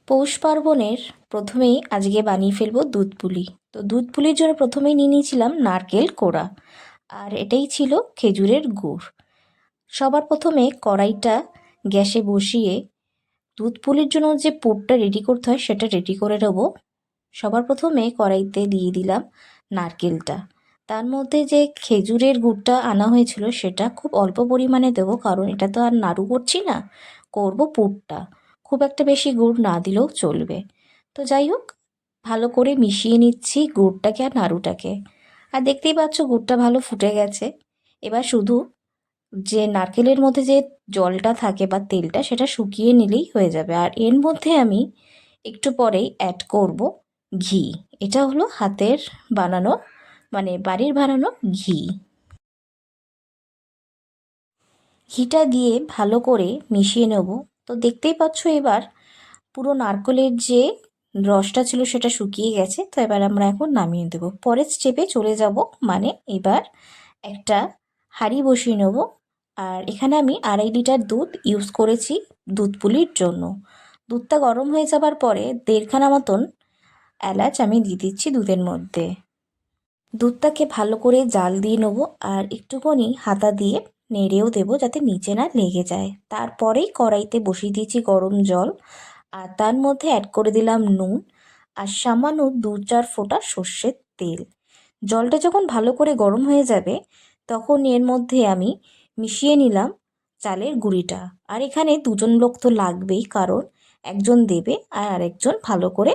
পৌষ পার্বণের প্রথমেই আজকে বানিয়ে ফেলবো দুধ পুলি। তো দুধ পুলির জন্য প্রথমেই নিয়ে নিয়েছিলাম নারকেল কোড়া, আর এটাই ছিল খেজুরের গুড়। সবার প্রথমে কড়াইটা গ্যাসে বসিয়ে দুধ পুলির জন্য যে পুরটা রেডি করতে হয় সেটা রেডি করে নেবো। সবার প্রথমে কড়াইতে দিয়ে দিলাম নারকেলটা, তার মধ্যে যে খেজুরের গুড়টা আনা হয়েছিল সেটা খুব অল্প পরিমাণে দেবো, কারণ এটা তো আর নাড়ু করছি না, করবো পুরটা। খুব একটা বেশি গুড় না দিলেও চলবে। তো যাই হোক, ভালো করে মিশিয়ে নিচ্ছি গুড়টাকে আর নাড়ুটাকে। আর দেখতেই পাচ্ছ গুড়টা ভালো ফুটে গেছে। এবার শুধু যে নারকেলের মধ্যে যে জলটা থাকে বা তেলটা সেটা শুকিয়ে নিলেই হয়ে যাবে। আর এর মধ্যে আমি একটু পরেই অ্যাড করব ঘি। এটা হলো হাতের বানানো, মানে বাড়ির বানানো ঘি। ঘিটা দিয়ে ভালো করে মিশিয়ে নেব। তো দেখতেই পাচ্ছ এবার পুরো নারকেলের যে রসটা ছিল সেটা শুকিয়ে গেছে। তো এবার আমরা এখন নামিয়ে দেবো, পরের স্টেপে চলে যাব। মানে এবার একটা হাঁড়ি বসিয়ে নেব। আর এখানে আমি 2.5 লিটার দুধ ইউজ করেছি দুধ পুলির জন্য। দুধটা গরম হয়ে যাবার পরে 1.5খানা মতন এলাচ আমি দিয়ে দিচ্ছি দুধের মধ্যে। দুধটাকে ভালো করে জাল দিয়ে নেবো, আর একটুখানি হাতা দিয়ে নেড়েও দেবো যাতে নিচে না লেগে যায়। তারপরেই কড়াইতে বসিয়ে দিয়েছি গরম জল, আর তার মধ্যে অ্যাড করে দিলাম নুন আর সামান্য 2-4 ফোঁটা সর্ষের তেল। জলটা যখন ভালো করে গরম হয়ে যাবে তখন এর মধ্যে আমি মিশিয়ে নিলাম চালের গুঁড়িটা। আর এখানে 2জন লোক তো লাগবেই, কারণ একজন দেবে আর আরেকজন ভালো করে,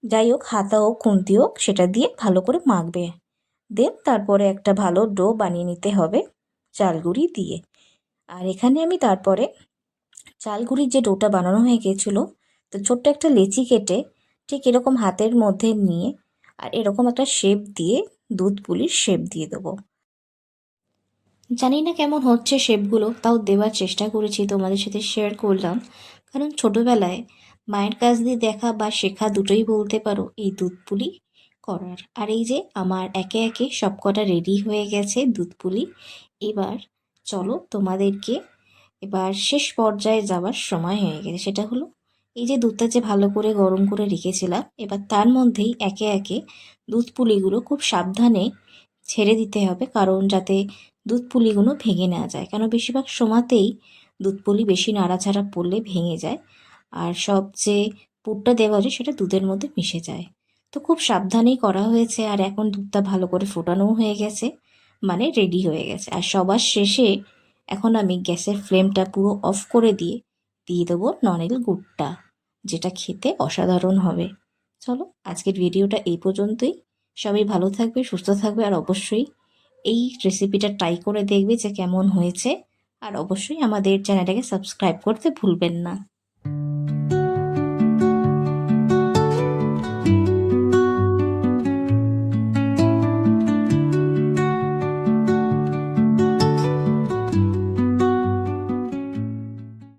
যাই হোক হাতা হোক খুন্তি হোক, সেটা দিয়ে ভালো করে মাখবে। দেন তারপরে একটা ভালো ডো বানিয়ে নিতে হবে চাল গুঁড়ি দিয়ে। আর এখানে আমি তারপরে চাল গুঁড়ির যে ডোটা বানানো হয়ে গেছিলো, তো ছোট্ট একটা লেচি কেটে ঠিক এরকম হাতের মধ্যে নিয়ে আর এরকম একটা শেপ দিয়ে দুধ পুলির শেপ দিয়ে দেবো। জানি না কেমন হচ্ছে শেপগুলো, তাও দেওয়ার চেষ্টা করেছি, তোমাদের সাথে শেয়ার করলাম। কারণ ছোটোবেলায় মায়ের কাছ দিয়ে দেখা বা শেখা দুটোই বলতে পারো এই দুধ পুলি করার। আর এই যে আমার একে একে সব কটা রেডি হয়ে গেছে দুধ পুলি। এবার চলো তোমাদেরকে, এবার শেষ পর্যায়ে যাওয়ার সময় হয়ে গেছে। সেটা হলো এই যে দুধটা যে ভালো করে গরম করে রেখেছিলাম, এবার তার মধ্যেই একে একে দুধ পুলিগুলো খুব সাবধানে ছেড়ে দিতে হবে, কারণ যাতে দুধ পুলিগুলো ভেঙে না যায়। কেন বেশিরভাগ সময়তেই দুধ পুলি বেশি নাড়াচাড়া পড়লে ভেঙে যায়, আর সব যে পুরটা দেওয়া হয় সেটা দুধের মধ্যে মিশে যায়। তো খুব সাবধানেই করা হয়েছে। আর এখন দুধটা ভালো করে ফোটানোও হয়ে গেছে, মানে রেডি হয়ে গেছে। আর সবার শেষে এখন আমি গ্যাসের ফ্লেমটা পুরো অফ করে দিয়ে দিয়ে দেবো নলেন গুড়টা, যেটা খেতে অসাধারণ হবে। চলো আজকের ভিডিওটা এই পর্যন্তই। সবাই ভালো থাকবে, সুস্থ থাকবে, আর অবশ্যই এই রেসিপিটা ট্রাই করে দেখবে যে কেমন হয়েছে। আর অবশ্যই আমাদের চ্যানেলটাকে সাবস্ক্রাইব করতে ভুলবেন না।